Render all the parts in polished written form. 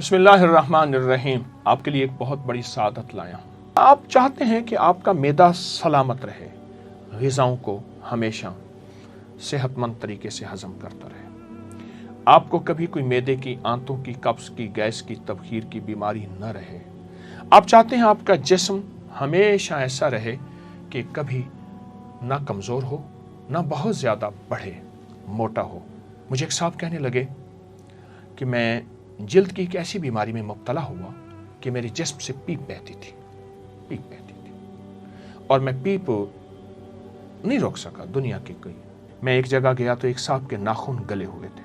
بسم اللہ الرحمن الرحیم۔ آپ کے لیے ایک بہت بڑی سعادت لایا ہوں۔ آپ چاہتے ہیں کہ آپ کا معدہ سلامت رہے، غذاؤں کو ہمیشہ صحت مند طریقے سے ہضم کرتا رہے، آپ کو کبھی کوئی معدے کی، آنتوں کی، قبض کی، گیس کی، تبخیر کی بیماری نہ رہے۔ آپ چاہتے ہیں آپ کا جسم ہمیشہ ایسا رہے کہ کبھی نہ کمزور ہو، نہ بہت زیادہ بڑھے، موٹا ہو۔ مجھے ایک صاحب کہنے لگے کہ میں جلد کی ایک ایسی بیماری میں مبتلا ہوا کہ میرے جسم سے پیپ بہتی تھی اور میں پیپ نہیں روک سکا دنیا کی کوئی۔ میں ایک جگہ گیا تو ایک صاحب کے ناخن گلے ہوئے تھے۔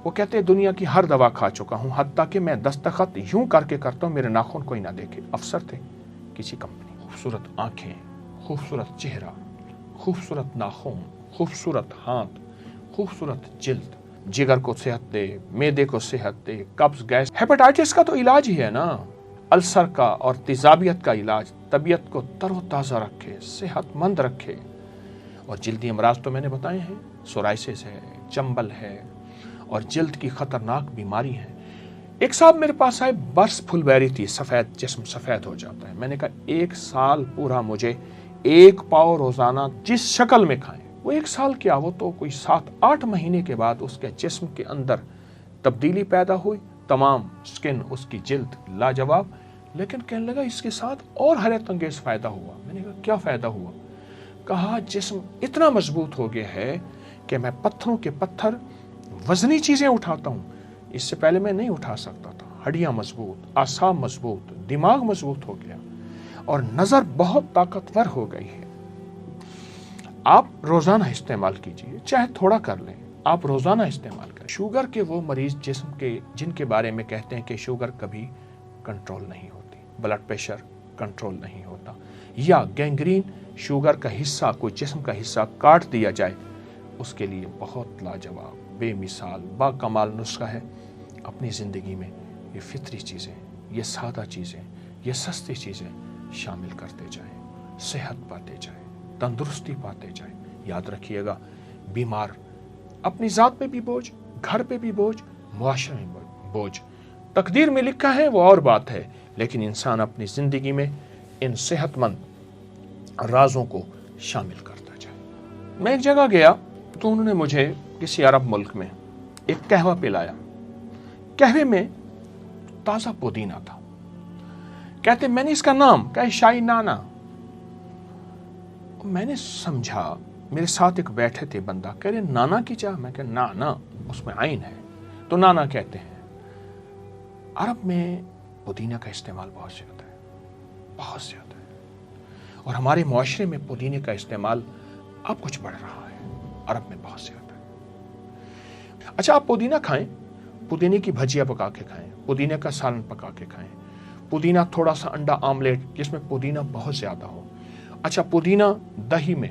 وہ کہتے ہیں دنیا کی ہر دوا کھا چکا ہوں، حتیٰ کہ میں دستخط یوں کر کے کرتا ہوں میرے ناخن کوئی نہ دیکھے۔ افسر تھے کسی کمپنی، خوبصورت آنکھیں، خوبصورت چہرہ، خوبصورت ناخن، خوبصورت ہاتھ، خوبصورت جلد۔ جگر کو صحت دے، معدے کو صحت دے، قبض، گیس، ہیپاٹائٹس کا تو علاج ہی ہے نا، السر کا اور تیزابیت کا علاج طبیعت کو تر و تازہ رکھے، صحت مند رکھے۔ اور جلدی امراض تو میں نے بتائے ہیں، سورائسس ہے، چنبل ہے اور جلد کی خطرناک بیماری ہے۔ ایک صاحب میرے پاس آئے، برس پھل بیری تھی، سفید جسم سفید ہو جاتا ہے۔ میں نے کہا ایک سال پورا مجھے ایک پاؤ روزانہ جس شکل میں کھائیں۔ وہ ایک سال کیا، وہ تو کوئی 7-8 مہینے کے بعد اس کے جسم کے اندر تبدیلی پیدا ہوئی، تمام سکن، اس کی جلد لاجواب۔ لیکن کہنے لگا اس کے ساتھ اور حیرت انگیز فائدہ ہوا۔ میں نے کہا کیا فائدہ ہوا؟ کہا جسم اتنا مضبوط ہو گیا ہے کہ میں پتھروں کے پتھر، وزنی چیزیں اٹھاتا ہوں، اس سے پہلے میں نہیں اٹھا سکتا تھا۔ ہڈیاں مضبوط، اعصاب مضبوط، دماغ مضبوط ہو گیا اور نظر بہت طاقتور ہو گئی ہے۔ آپ روزانہ استعمال کیجئے، چاہے تھوڑا کر لیں، آپ روزانہ استعمال کریں۔ شوگر کے وہ مریض جسم کے جن کے بارے میں کہتے ہیں کہ شوگر کبھی کنٹرول نہیں ہوتی، بلڈ پریشر کنٹرول نہیں ہوتا، یا گینگرین، شوگر کا حصہ، کوئی جسم کا حصہ کاٹ دیا جائے، اس کے لیے بہت لاجواب، بے مثال، با کمال نسخہ ہے۔ اپنی زندگی میں یہ فطری چیزیں، یہ سادہ چیزیں، یہ سستی چیزیں شامل کرتے جائیں، صحت پاتے جائیں، تندرستی پاتے جائیں۔ یاد رکھیے گا، بیمار اپنی ذات پہ بھی بوجھ، گھر پہ بھی بوجھ، معاشرے میں بوجھ۔ تقدیر میں لکھا ہے وہ اور بات ہے، لیکن انسان اپنی زندگی میں ان صحت مند رازوں کو شامل کرتا جائے۔ میں ایک جگہ گیا تو انہوں نے مجھے کسی عرب ملک میں ایک قہوہ پلایا۔ قہوے میں تازہ پودینہ تھا۔ کہتے میں نے اس کا نام کہا شاہی نانا۔ میں نے سمجھا، میرے ساتھ ایک بیٹھے تھے بندہ، کہہ رہے نانا کی چاہ؟ میں کہا نانا، اس میں عین ہے تو نانا کہتے ہیں۔ عرب میں پودینہ کا استعمال بہت زیادہ ہے، بہت زیادہ ہے، اور ہمارے معاشرے میں پودینے کا استعمال اب کچھ بڑھ رہا ہے، عرب میں بہت زیادہ ہے۔ اچھا، آپ پودینہ کھائیں، پودینے کی بھجیا پکا کے کھائیں، پودینے کا سالن پکا کے کھائیں، پودینہ تھوڑا سا انڈا آملیٹ جس میں پودینہ بہت زیادہ ہو۔ اچھا، پودینہ دہی میں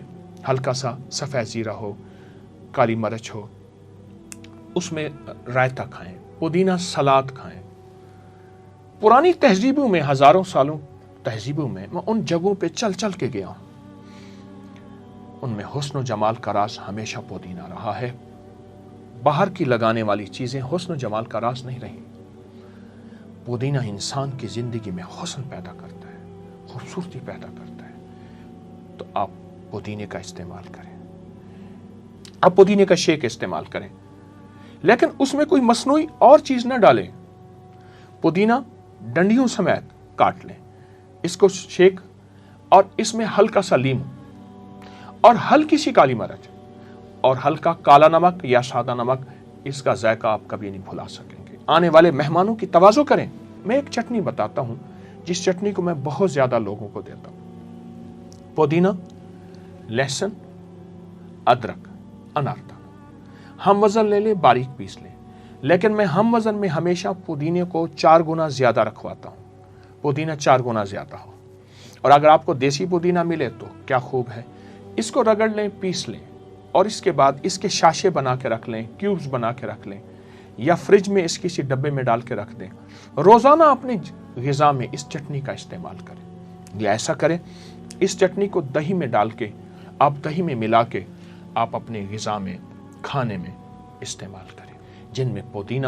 ہلکا سا سفید زیرہ ہو، کالی مرچ ہو، اس میں رائتہ کھائیں، پودینہ سلاد کھائیں۔ پرانی تہذیبوں میں، ہزاروں سالوں تہذیبوں میں ان جگہوں پہ چل چل کے گیا ہوں، ان میں حسن و جمال کا راز ہمیشہ پودینہ رہا ہے۔ باہر کی لگانے والی چیزیں حسن و جمال کا راز نہیں رہی۔ پودینہ انسان کی زندگی میں حسن پیدا کرتا ہے، خوبصورتی پیدا کرتا ہے۔ تو آپ پودینے کا استعمال کریں، آپ پودینے کا شیک استعمال کریں، لیکن اس میں کوئی مصنوعی اور چیز نہ ڈالیں۔ پودینہ ڈنڈیوں سمیت کاٹ لیں، اس کو شیک، اور اس میں ہلکا سا لیمو اور ہلکی سی کالی مرچ اور ہلکا کالا نمک یا سادہ نمک، اس کا ذائقہ آپ کبھی نہیں بھلا سکیں گے۔ آنے والے مہمانوں کی تواضع کریں۔ میں ایک چٹنی بتاتا ہوں جس چٹنی کو میں بہت زیادہ لوگوں کو دیتا ہوں۔ پودینہ، لہسن، ادرک، انار، ہم وزن لے لیں، باریک پیس لیں، لیکن میں ہم وزن میں ہمیشہ پودینے کو 4 گنا زیادہ رکھواتا ہوں، پودینہ 4 گنا زیادہ ہو۔ اور اگر آپ کو دیسی پودینہ ملے تو کیا خوب ہے، اس کو رگڑ لیں، پیس لیں، اور اس کے بعد اس کے شاشے بنا کے رکھ لیں، کیوبز بنا کے رکھ لیں، یا فریج میں اس کسی ڈبے میں ڈال کے رکھ دیں۔ روزانہ اپنی غذا میں اس چٹنی کا استعمال کریں، یا ایسا کریں اس چٹنی کو دہی میں ڈال کے، آپ دہی میں ملا کے آپ اپنے غذا میں، کھانے میں استعمال کریں، جن میں پودینہ